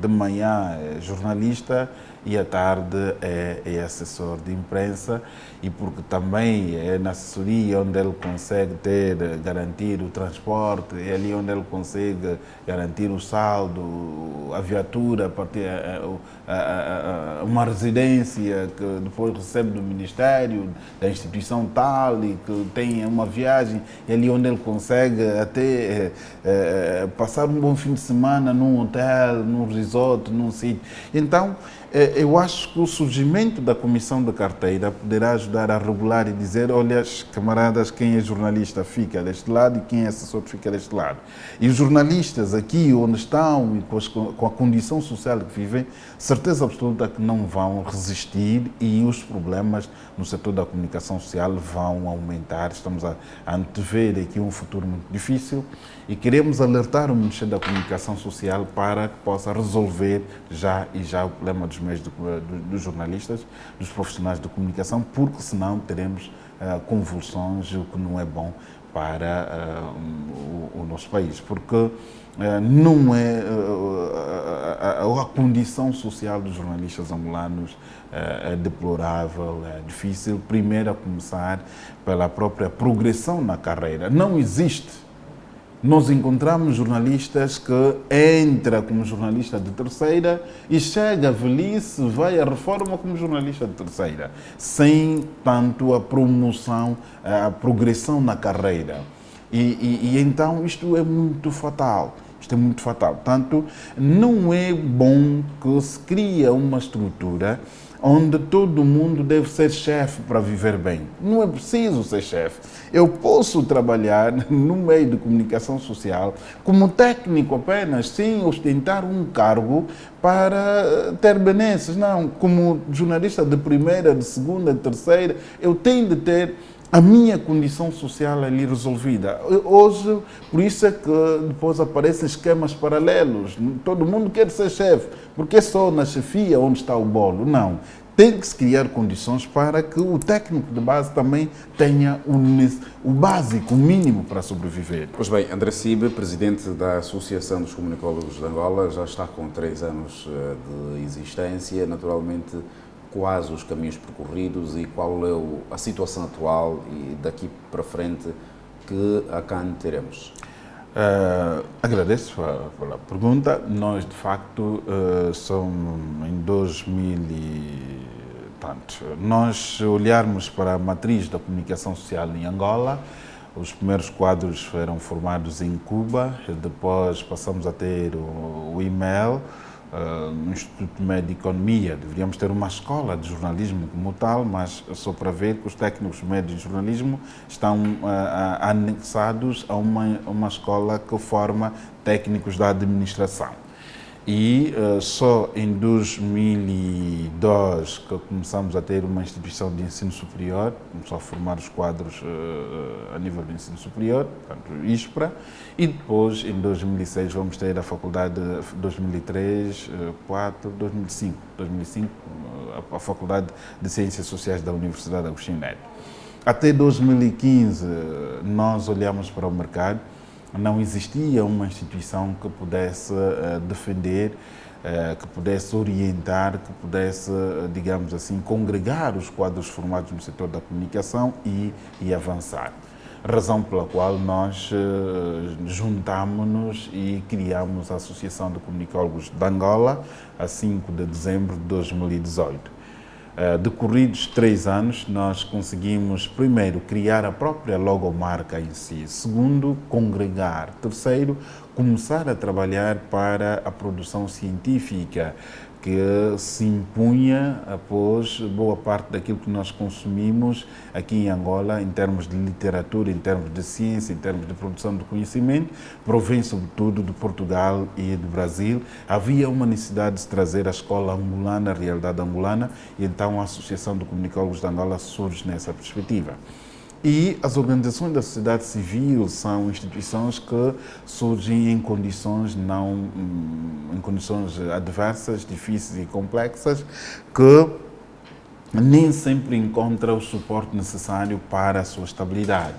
de manhã é jornalista e à tarde é assessor de imprensa, e porque também é na assessoria onde ele consegue garantir o transporte, é ali onde ele consegue garantir o saldo, a viatura, uma residência que depois recebe do Ministério, da instituição tal, e que tem uma viagem, é ali onde ele consegue até passar um bom fim de semana num hotel, num resort, num sítio. Então, eu acho que o surgimento da Comissão de Carteira poderá ajudar a regular e dizer, olha, camaradas, quem é jornalista fica deste lado e quem é assessor fica deste lado. E os jornalistas aqui onde estão e com a condição social que vivem, certeza absoluta que não vão resistir e os problemas no setor da comunicação social vão aumentar. Estamos a antever aqui um futuro muito difícil e queremos alertar o Ministério da Comunicação Social para que possa resolver já o problema dos meios dos jornalistas, dos profissionais de comunicação, porque senão teremos convulsões, o que não é bom para o nosso país, porque não é a condição social dos jornalistas angolanos é deplorável, é difícil, primeiro a começar pela própria progressão na carreira. Não existe. Nós encontramos jornalistas que entram como jornalista de terceira e chega a velhice, vai à reforma como jornalista de terceira, sem tanto a promoção, a progressão na carreira. E então isto é muito fatal. Isto é muito fatal. Portanto, não é bom que se crie uma estrutura onde todo mundo deve ser chefe para viver bem. Não é preciso ser chefe. Eu posso trabalhar no meio de comunicação social como técnico apenas, sem ostentar um cargo para ter benesses. Não, como jornalista de primeira, de segunda, de terceira, eu tenho de ter a minha condição social ali resolvida. Hoje, por isso é que depois aparecem esquemas paralelos. Todo mundo quer ser chefe, porque é só na chefia onde está o bolo. Não. Tem que se criar condições para que o técnico de base também tenha o básico, o mínimo para sobreviver. Pois bem, André Sibe, presidente da Associação dos Comunicólogos de Angola, já está com 3 anos de existência. Naturalmente, quais os caminhos percorridos e qual é a situação atual e daqui para frente que a CAN teremos? Agradeço pela pergunta. Nós, de facto, somos em 2000 nós olharmos para a matriz da comunicação social em Angola, os primeiros quadros foram formados em Cuba, depois passamos a ter o e-mail, no Instituto Médio de Economia. Deveríamos ter uma escola de jornalismo como tal, mas só para ver que os técnicos médios de jornalismo estão anexados a uma escola que forma técnicos da administração. E só em 2002 que começamos a ter uma instituição de ensino superior, começou a formar os quadros a nível do ensino superior, portanto, ISPRA, e depois em 2006 vamos ter a faculdade, 2003, 2005, a Faculdade de Ciências Sociais da Universidade Agostinho Neto. Até 2015 nós olhamos para o mercado. Não existia uma instituição que pudesse defender, que pudesse orientar, que pudesse, digamos assim, congregar os quadros formados no setor da comunicação e avançar. Razão pela qual nós juntámos-nos e criamos a Associação de Comunicólogos de Angola a 5 de dezembro de 2018. Decorridos 3 anos, nós conseguimos, primeiro, criar a própria logomarca em si. Segundo, congregar. Terceiro, começar a trabalhar para a produção científica, que se impunha após boa parte daquilo que nós consumimos aqui em Angola, em termos de literatura, em termos de ciência, em termos de produção de conhecimento, provém sobretudo de Portugal e do Brasil. Havia uma necessidade de trazer a escola angolana, a realidade angolana, e então a Associação de Comunicólogos de Angola surge nessa perspectiva. E as organizações da sociedade civil são instituições que surgem em condições adversas, difíceis e complexas, que nem sempre encontram o suporte necessário para a sua estabilidade.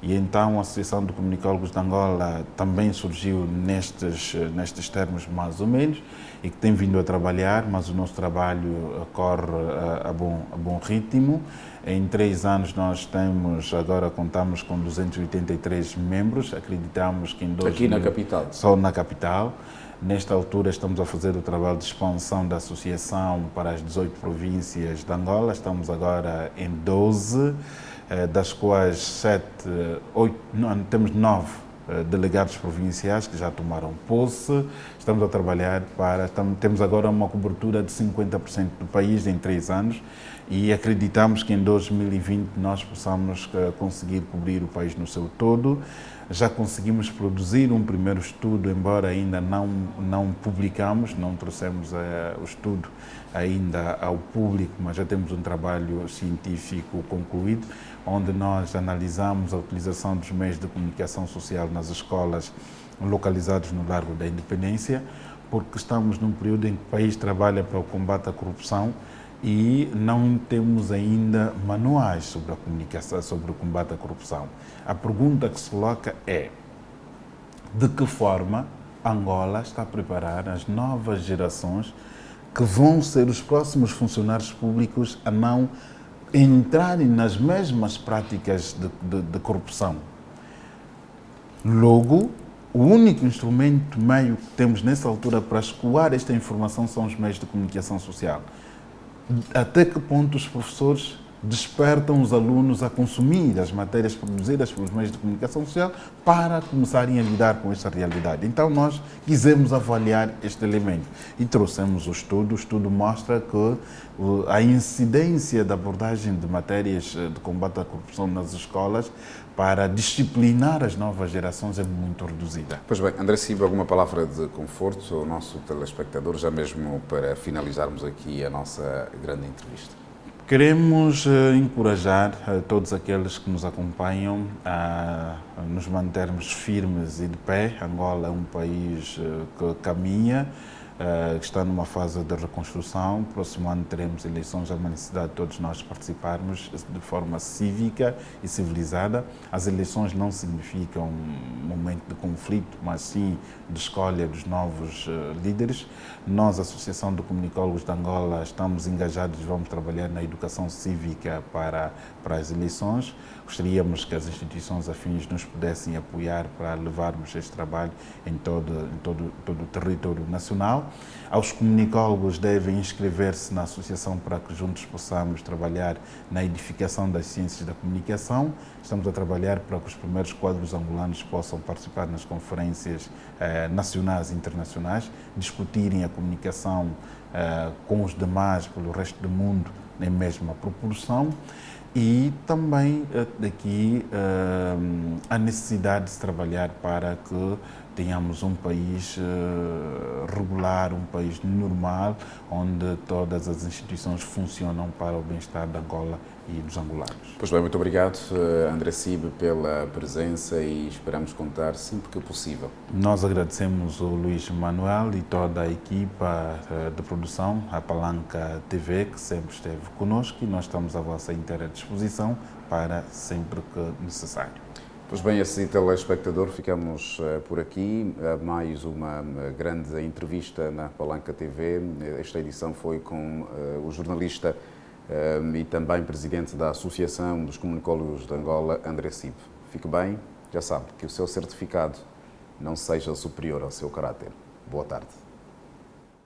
E então a Associação de Comunicólogos de Angola também surgiu nestes termos mais ou menos, e que tem vindo a trabalhar, mas o nosso trabalho corre a bom ritmo. Em 3 anos nós agora contamos com 283 membros, acreditamos que em 2000... Aqui na capital? Só na capital. Nesta altura estamos a fazer o trabalho de expansão da associação para as 18 províncias de Angola, estamos agora em 12, das quais temos 9 delegados provinciais que já tomaram posse. Estamos a trabalhar temos agora uma cobertura de 50% do país em 3 anos e acreditamos que em 2020 nós possamos conseguir cobrir o país no seu todo. Já conseguimos produzir um primeiro estudo, embora ainda não publicamos, não trouxemos o estudo ainda ao público, mas já temos um trabalho científico concluído, onde nós analisamos a utilização dos meios de comunicação social nas escolas localizados no Largo da Independência, porque estamos num período em que o país trabalha para o combate à corrupção e não temos ainda manuais sobre a comunicação, sobre o combate à corrupção. A pergunta que se coloca é: de que forma Angola está a preparar as novas gerações que vão ser os próximos funcionários públicos a não entrarem nas mesmas práticas de corrupção? Logo, o único instrumento, meio que temos nessa altura para escoar esta informação são os meios de comunicação social. Até que ponto os professores despertam os alunos a consumir as matérias produzidas pelos meios de comunicação social para começarem a lidar com esta realidade. Então nós quisemos avaliar este elemento e trouxemos o estudo mostra que a incidência da abordagem de matérias de combate à corrupção nas escolas para disciplinar as novas gerações é muito reduzida. Pois bem, André Silva, alguma palavra de conforto ao nosso telespectador, já mesmo para finalizarmos aqui a nossa grande entrevista? Queremos encorajar todos aqueles que nos acompanham a nos mantermos firmes e de pé. Angola é um país que caminha, que está numa fase de reconstrução. No próximo ano teremos eleições, há uma necessidade de todos nós participarmos de forma cívica e civilizada. As eleições não significam um momento de conflito, mas sim de escolha dos novos líderes. Nós, a Associação de Comunicólogos de Angola, estamos engajados e vamos trabalhar na educação cívica para as eleições. Gostaríamos que as instituições afins nos pudessem apoiar para levarmos este trabalho em todo o território nacional. Aos comunicólogos, devem inscrever-se na associação para que juntos possamos trabalhar na edificação das ciências da comunicação. Estamos a trabalhar para que os primeiros quadros angolanos possam participar nas conferências nacionais e internacionais, discutirem a comunicação com os demais pelo resto do mundo na mesma proporção. E também daqui a necessidade de se trabalhar para que tenhamos um país regular, um país normal, onde todas as instituições funcionam para o bem-estar da Angola e dos angolanos. Pois bem, muito obrigado, André Cib, pela presença e esperamos contar sempre que possível. Nós agradecemos o Luís Manuel e toda a equipa de produção, a Palanca TV, que sempre esteve conosco, e nós estamos à vossa inteira disposição para sempre que necessário. Pois bem, assim, telespectador, ficamos por aqui. Mais uma grande entrevista na Palanca TV. Esta edição foi com o jornalista e também presidente da Associação dos Comunicólogos de Angola, André Cib. Fique bem, já sabe, que o seu certificado não seja superior ao seu caráter. Boa tarde.